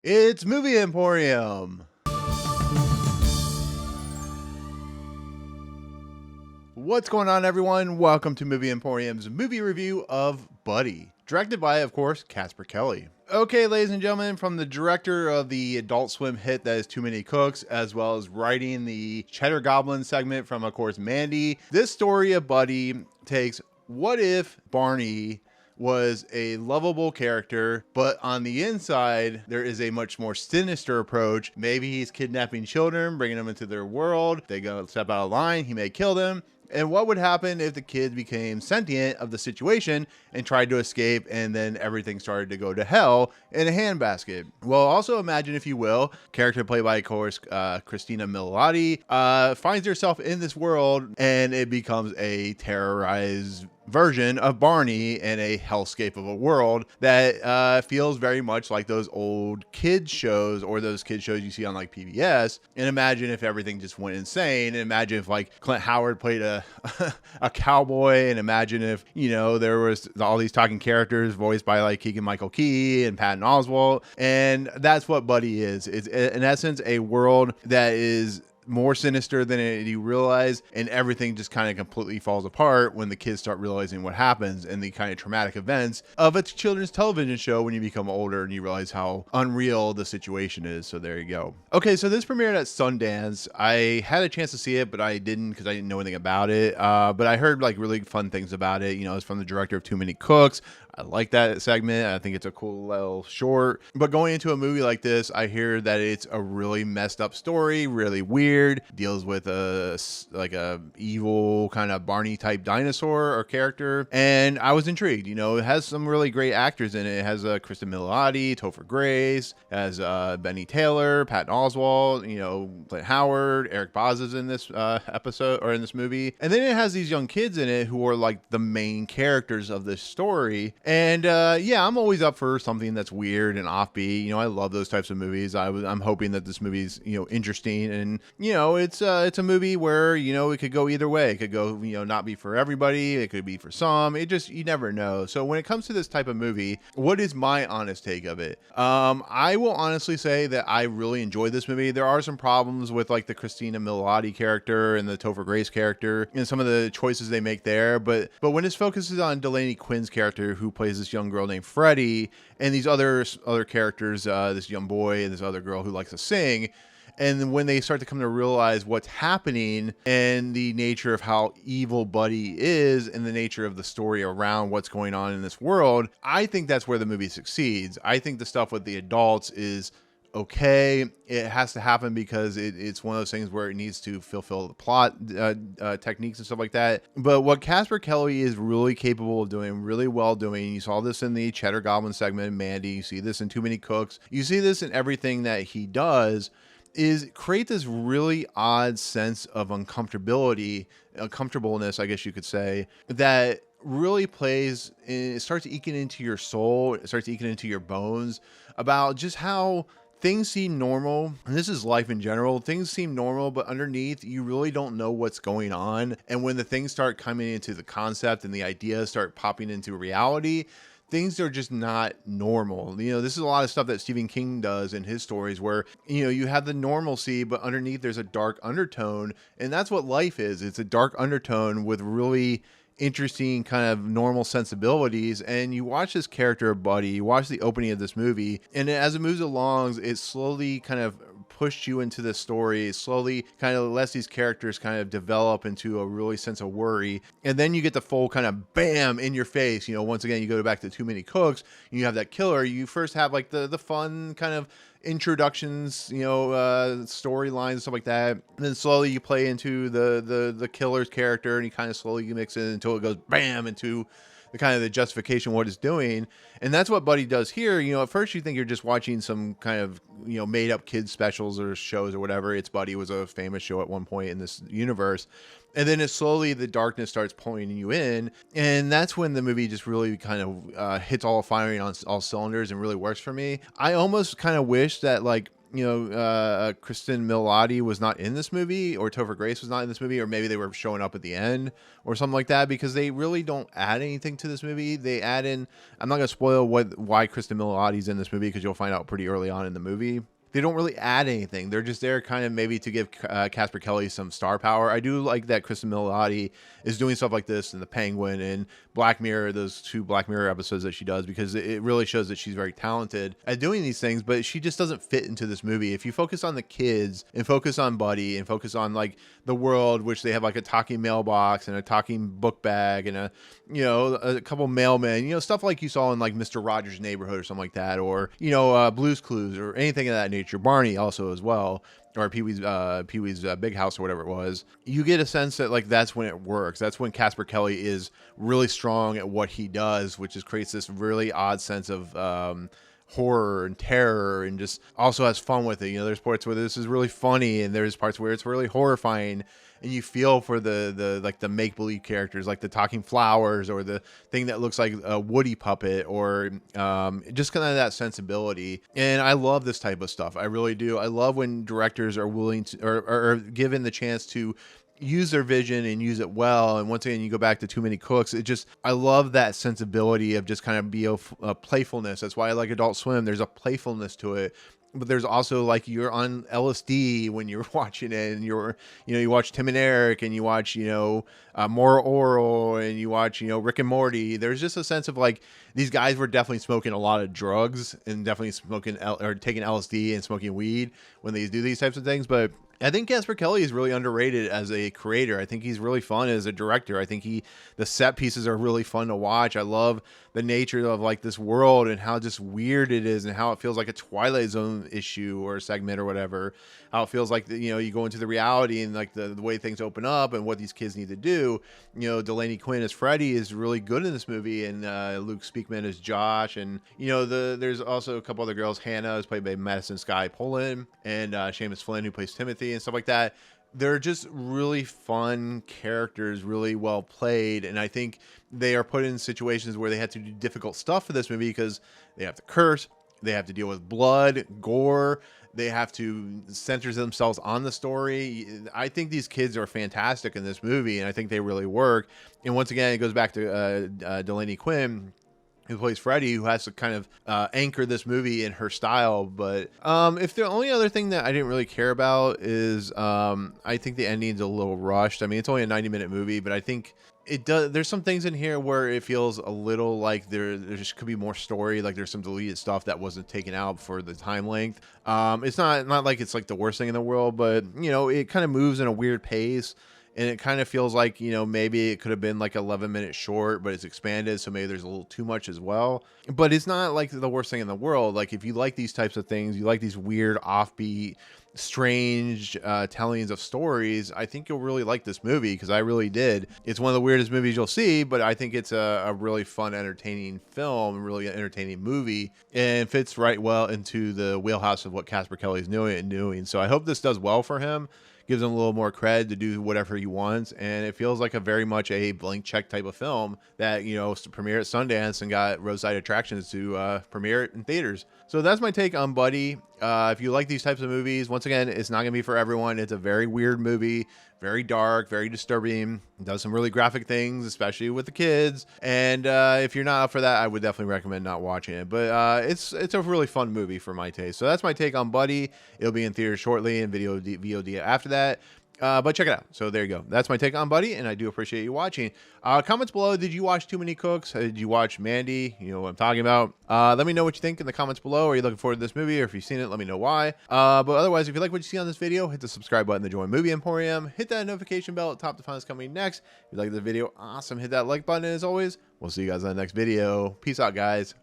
It's Movie Emporium. What's going on, everyone? Welcome to Movie Emporium's movie review of Buddy, directed by, of course, Casper Kelly. Okay, ladies and gentlemen, from the director of the Adult Swim hit that is Too Many Cooks, as well as writing the Cheddar Goblin segment from, of course, Mandy, this story of Buddy takes what if Barney was a lovable character, but on the inside, there is a much more sinister approach. Maybe he's kidnapping children, bringing them into their world. They go step out of line, he may kill them. And what would happen if the kids became sentient of the situation and tried to escape, and then everything started to go to hell in a handbasket? Well, also imagine, if you will, character played by, of course, Cristin Milioti, finds herself in this world, and it becomes a terrorized version of Barney in a hellscape of a world that feels very much like those old kids shows, or those kids shows you see on like PBS. And imagine if everything just went insane, and imagine if like Clint Howard played a cowboy, and imagine if, you know, there was all these talking characters voiced by like Keegan-Michael and Patton Oswalt. And that's what Buddy is. It's in essence a world that is more sinister than you realize, and everything just kind of completely falls apart when the kids start realizing what happens and the kind of traumatic events of a children's television show when you become older and you realize how unreal the situation is. So there you go. Okay, so this premiered at Sundance. I had a chance to see it, but I didn't because I didn't know anything about it. But I heard like really fun things about it. You know, it's from the director of Too Many Cooks. I like that segment. I think it's a cool little short. But going into a movie like this, I hear that it's a really messed up story, really weird, deals with a evil kind of Barney type dinosaur or character, and I was intrigued. You know, it has some really great actors in it. It has Cristin Milioti, Topher Grace, has Bennie Taylor, Patton Oswalt, you know, Clint Howard, Eric Boz is in this episode or in this movie, and then it has these young kids in it who are like the main characters of this story. And yeah, I'm always up for something that's weird and offbeat. You know, I love those types of movies. I'm hoping that this movie's, you know, interesting, and you know, it's a movie where, you know, it could go either way. It could go, you know, not be for everybody. It could be for some. It just, you never know. So when it comes to this type of movie, what is my honest take of it? I will honestly say that I really enjoyed this movie. There are some problems with like the Cristin Milioti character and the Topher Grace character and some of the choices they make there. But when it focuses on Delaney, Quinn's character, who plays this young girl named Freddie, and these other characters, this young boy and this other girl who likes to sing, and when they start to come to realize what's happening and the nature of how evil Buddy is and the nature of the story around what's going on in this world, I think that's where the movie succeeds. I think the stuff with the adults is okay. It has to happen because it's one of those things where it needs to fulfill the plot techniques and stuff like that. But what Casper Kelly is really capable of doing, really well doing, you saw this in the Cheddar Goblin segment in Mandy, you see this in Too Many Cooks, you see this in everything that he does, is create this really odd sense of uncomfortability, uncomfortableness, I guess you could say, that really plays, it starts eking into your soul, it starts eking into your bones about just how things seem normal, and this is life in general. Things seem normal, but underneath, you really don't know what's going on. And when the things start coming into the concept and the ideas start popping into reality, things are just not normal. You know, this is a lot of stuff that Stephen King does in his stories where, you know, you have the normalcy, but underneath there's a dark undertone. And that's what life is. It's a dark undertone with really interesting kind of normal sensibilities. And you watch this character Buddy, you watch the opening of this movie, and as it moves along, it slowly kind of pushed you into the story. It slowly kind of lets these characters kind of develop into a really sense of worry, and then you get the full kind of bam in your face. You know, once again, you go back to Too Many Cooks, you have that killer. You first have like the fun kind of introductions, you know, storylines and stuff like that, and then slowly you play into the killer's character, and you kind of slowly mix it until it goes bam into the kind of the justification of what it's doing. And that's what Buddy does here. You know, at first you think you're just watching some kind of, you know, made up kids specials or shows or whatever. It's Buddy was a famous show at one point in this universe. And then it slowly, the darkness starts pulling you in. And that's when the movie just really kind of hits all firing on all cylinders and really works for me. I almost kind of wish that like Cristin Milioti was not in this movie, or Topher Grace was not in this movie, or maybe they were showing up at the end or something like that, because they really don't add anything to this movie. They add in, I'm not going to spoil why Cristin Milioti's in this movie, because you'll find out pretty early on in the movie. They don't really add anything. They're just there kind of maybe to give Casper Kelly some star power. I do like that Cristin Milioti is doing stuff like this in The Penguin and Black Mirror, those 2 Black Mirror episodes that she does, because it really shows that she's very talented at doing these things, but she just doesn't fit into this movie. If you focus on the kids and focus on Buddy and focus on like the world, which they have like a talking mailbox and a talking book bag and a couple mailmen, stuff like you saw in like Mr. Rogers' Neighborhood or something like that, or, Blue's Clues or anything of that nature. Barney also as well, or Pee-wee's Big House or whatever it was. You get a sense that like that's when it works. That's when Casper Kelly is really strong at what he does, which is creates this really odd sense of horror and terror, and just also has fun with it. There's parts where this is really funny, and there's parts where it's really horrifying, and you feel for the make-believe characters, like the talking flowers, or the thing that looks like a Woody puppet, or just kind of that sensibility. And I love this type of stuff. I really do. I love when directors are willing to, or given the chance to use their vision and use it well. And once again, you go back to Too Many Cooks. I love that sensibility of just kind of a playfulness. That's why I like Adult Swim. There's a playfulness to it. But there's also like you're on LSD when you're watching it, and you watch Tim and Eric, and you watch, More Oral, and you watch, Rick and Morty. There's just a sense of like these guys were definitely smoking a lot of drugs and definitely smoking or taking LSD and smoking weed when they do these types of things. But I think Casper Kelly is really underrated as a creator. I think he's really fun as a director. I think the set pieces are really fun to watch. I love the nature of like this world and how just weird it is, and how it feels like a Twilight Zone issue or a segment or whatever. How it feels like you go into the reality and like the way things open up and what these kids need to do. Delaney Quinn as Freddy is really good in this movie, and Luke Speakman as Josh, and there's also a couple other girls. Hannah is played by Madison Skyy Polan, and Seamus Flynn, who plays Timothy, and stuff like that. They're just really fun characters, really well played, and I think they are put in situations where they had to do difficult stuff for this movie, because they have to curse, they have to deal with blood, gore, they have to center themselves on the story. I think these kids are fantastic in this movie, and I think they really work. And once again, it goes back to Delaney Quinn, who plays Freddy, who has to kind of anchor this movie in her style. But if the only other thing that I didn't really care about is I think the ending's a little rushed. I mean, it's only a 90-minute movie, but I think it does. There's some things in here where it feels a little like there just could be more story. Like there's some deleted stuff that wasn't taken out for the time length. It's not like it's like the worst thing in the world, but it kind of moves in a weird pace. And it kind of feels like, maybe it could have been like 11 minutes short, but it's expanded. So maybe there's a little too much as well. But it's not like the worst thing in the world. Like if you like these types of things, you like these weird, offbeat, strange tellings of stories, I think you'll really like this movie, because I really did. It's one of the weirdest movies you'll see, but I think it's a really fun, entertaining film, really entertaining movie, and fits right well into the wheelhouse of what Casper Kelly's doing. So I hope this does well for him. Gives him a little more cred to do whatever he wants, and it feels like a very much a blank check type of film that premiere at Sundance and got roadside attractions to premiere it in theaters. So that's my take on Buddy. If you like these types of movies, once again, it's not gonna be for everyone. It's a very weird movie, very dark, very disturbing. It does some really graphic things, especially with the kids. And if you're not up for that, I would definitely recommend not watching it. But it's a really fun movie for my taste. So that's my take on Buddy. It'll be in theaters shortly and VOD after that. But check it out. So there you go. That's my take on Buddy, and I do appreciate you watching. Comments below. Did you watch Too Many Cooks? Did you watch Mandy? You know what I'm talking about. Let me know what you think in the comments below. Are you looking forward to this movie? Or if you've seen it, let me know why. But otherwise, if you like what you see on this video, hit the subscribe button to join Movie Emporium. Hit that notification bell at top to find what's coming next. If you like the video, awesome. Hit that like button. And as always, we'll see you guys in the next video. Peace out, guys.